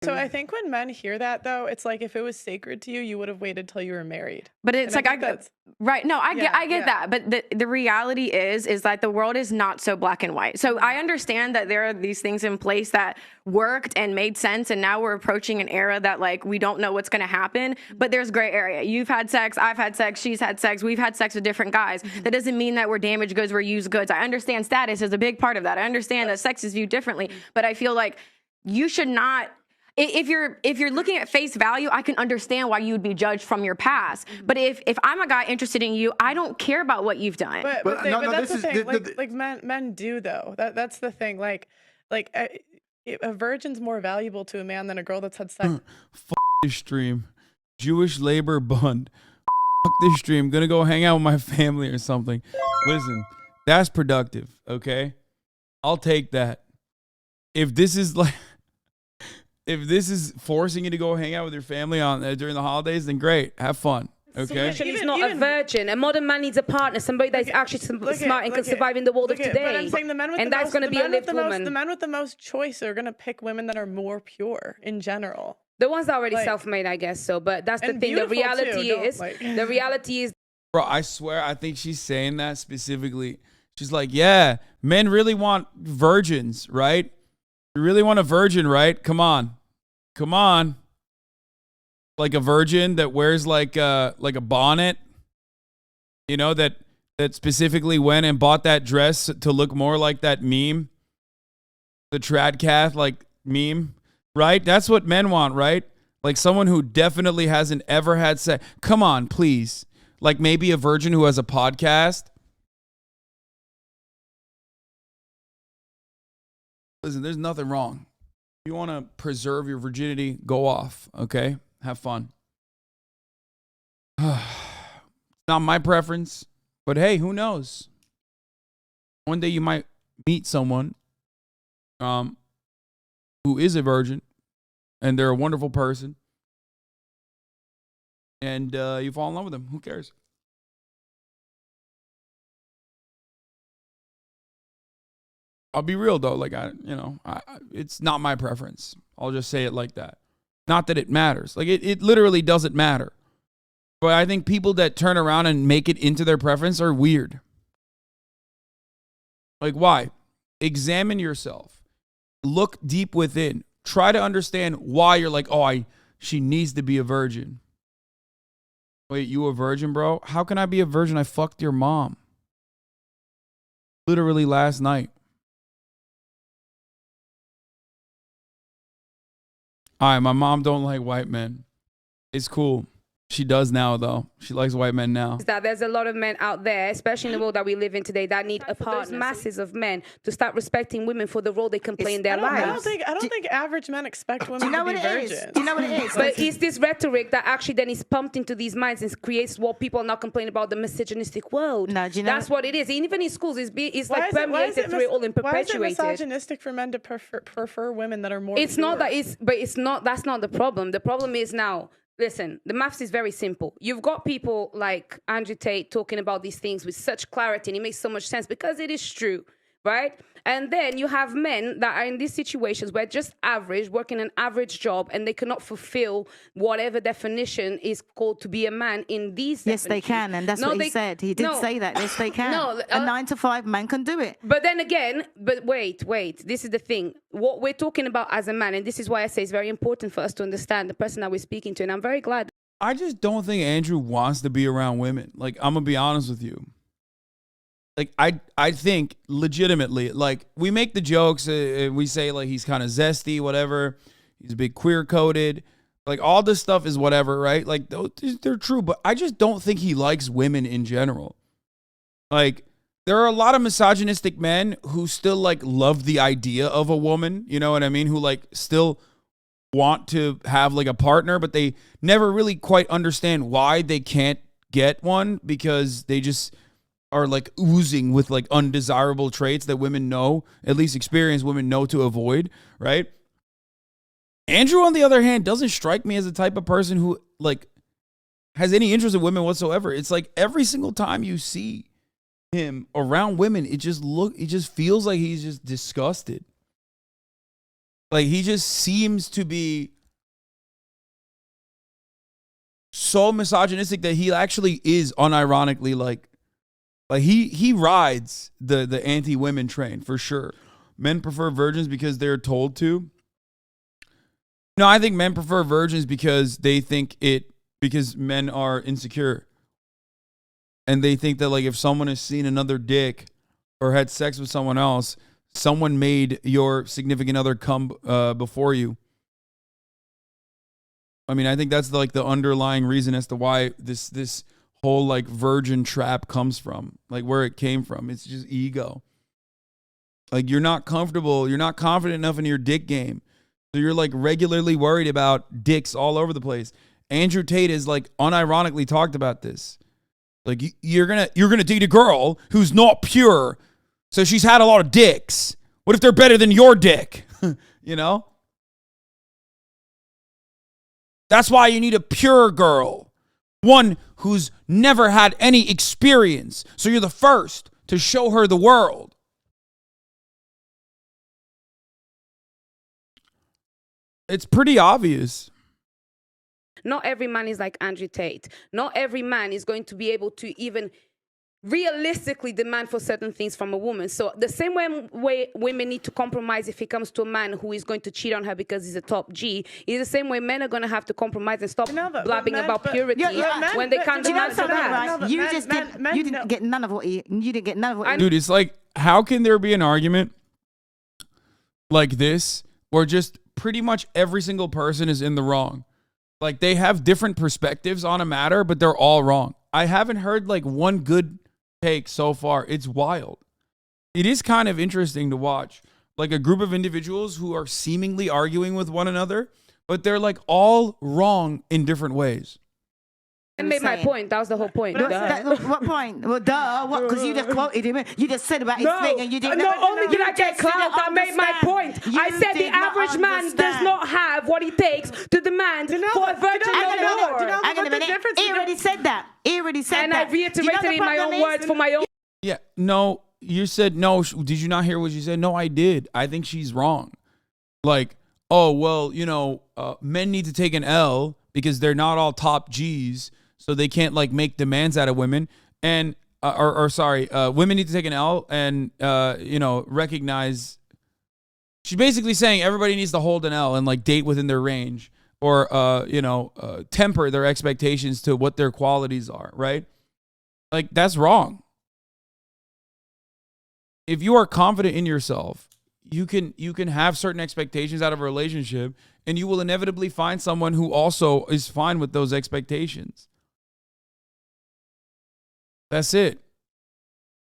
So I think when men hear that, though, it's like if it was sacred to you, you would have waited till you were married. But it's And like right. No, I get that. But the reality is that the world is not so black and white. So I understand that there are these things in place that worked and made sense, and now we're approaching an era that like we don't know what's going to happen. But there's gray area. You've had sex, I've had sex, she's had sex, we've had sex with different guys. That doesn't mean that we're damaged goods, we're used goods. I understand status is a big part of that. I understand that sex is viewed differently, but I feel like you should not. If you're looking at face value, I can understand why you would be judged from your past. But if I'm a guy interested in you, I don't care about what you've done. But that's the thing. Like men do though. That's the thing. Like a virgin's more valuable to a man than a girl that's had sex. Fuck this stream, Jewish labor bund. Fuck this stream. Gonna go hang out with my family or something. Listen, that's productive. Okay, I'll take that. If this is like. If this is forcing you to go hang out with your family on during the holidays, then great, have fun. Okay. So he's not a virgin. A modern man needs a partner, somebody that's actually smart and can survive in the world of today. But I'm saying the men with that's going to be a lived woman. The men with the most choice are going to pick women that are more pure in general. The ones that are already self-made, I guess so. But that's the thing. The reality is. Bro, I swear, I think she's saying that specifically. She's like, yeah, men really want virgins, right? You really want a virgin, right? Come on. Like a virgin that wears like a bonnet, you know, that specifically went and bought that dress to look more like that meme, the Tradcath like meme, right? That's what men want, right? Like someone who definitely hasn't ever had sex. Come on, please. Like maybe a virgin who has a podcast. Listen, there's nothing wrong. If you want to preserve your virginity, go off, okay? Have fun. Not my preference, but hey, who knows? One day you might meet someone who is a virgin, and they're a wonderful person, and you fall in love with them. Who cares? I'll be real though, like it's not my preference. I'll just say it like that. Not that it matters. Like it literally doesn't matter. But I think people that turn around and make it into their preference are weird. Like why? Examine yourself. Look deep within. Try to understand why you're like, she needs to be a virgin. Wait, you a virgin, bro? How can I be a virgin? I fucked your mom. Literally last night. All right, my mom don't like white men. It's cool. She does now, though. She likes white men now. That there's a lot of men out there, especially in the world that we live in today, that need a partner. There's masses of men to start respecting women for the role they can play in their lives. I don't think average men expect women to be virgins. Do you know what it is? But it's this rhetoric that actually then is pumped into these minds and creates what people are now complaining about, the misogynistic world. No, do you know that's what it is. And even in schools, it's like permeated through it all and perpetuated. Why is it misogynistic for men to prefer women that are more It's pure? not that that's not the problem. The problem is now. Listen, the maths is very simple. You've got people like Andrew Tate talking about these things with such clarity, and it makes so much sense because it is true, right? And then you have men that are in these situations where just average, working an average job, and they cannot fulfill whatever definition is called to be a man in these Yes, they can, and that's what he said. He did say that. Yes, they can. A 9-to-5 man can do it. But then again, wait. This is the thing. What we're talking about as a man, and this is why I say it's very important for us to understand the person that we're speaking to, and I'm very glad. I just don't think Andrew wants to be around women. Like, I'm going to be honest with you. Like, I think legitimately, like, we make the jokes and we say, like, he's kind of zesty, whatever. He's a bit queer-coded. Like, all this stuff is whatever, right? Like, they're true. But I just don't think he likes women in general. Like, there are a lot of misogynistic men who still, like, love the idea of a woman. You know what I mean? Who, like, still want to have, like, a partner. But they never really quite understand why they can't get one. Because they just are like oozing with like undesirable traits that women know, at least experienced women know to avoid, right? Andrew, on the other hand, doesn't strike me as the type of person who like has any interest in women whatsoever. It's like every single time you see him around women, it just feels like he's just disgusted. Like, he just seems to be so misogynistic that he actually is unironically like he rides the anti-women train for sure. Men prefer virgins because they're told to. No, I think men prefer virgins because they think because men are insecure. And they think that, like, if someone has seen another dick or had sex with someone else, someone made your significant other come before you. I mean, I think that's like the underlying reason as to why this whole like virgin trap comes from, like where it came from. It's just ego. Like, you're not comfortable, you're not confident enough in your dick game. So you're like regularly worried about dicks all over the place. Andrew Tate has like unironically talked about this. Like, you're gonna date a girl who's not pure, so she's had a lot of dicks. What if they're better than your dick? You know? That's why you need a pure girl. One who's never had any experience. So you're the first to show her the world. It's pretty obvious. Not every man is like Andrew Tate. Not every man is going to be able to even realistically demand for certain things from a woman. So the same way women need to compromise if it comes to a man who is going to cheat on her because he's a top G, is the same way men are going to have to compromise and stop blabbing about purity when they can't demand for that. Right. You didn't get none of what you didn't get none of what. Dude, it's like, how can there be an argument like this where just pretty much every single person is in the wrong? Like, they have different perspectives on a matter, but they're all wrong. I haven't heard like one good take so far. It's wild. It is kind of interesting to watch, like, a group of individuals who are seemingly arguing with one another, but they're like all wrong in different ways. I made my point. That was the whole point. What point? Well, duh. What? Because you just quoted him. You just said about his thing, and you didn't. Not only did I get clout, I made my point. I said the average man does not have what it takes to demand for a virgin no more. Hang on a minute. He already said that. And I reiterated in my own words for my own. Yeah. No, you said no. Did you not hear what you said? No, I did. I think she's wrong. Like, oh, well, men need to take an L because they're not all top G's. So they can't like make demands out of women, and women need to take an L and recognize. She's basically saying everybody needs to hold an L and like date within their range, or temper their expectations to what their qualities are. Right? Like, that's wrong. If you are confident in yourself, you can have certain expectations out of a relationship, and you will inevitably find someone who also is fine with those expectations. That's it.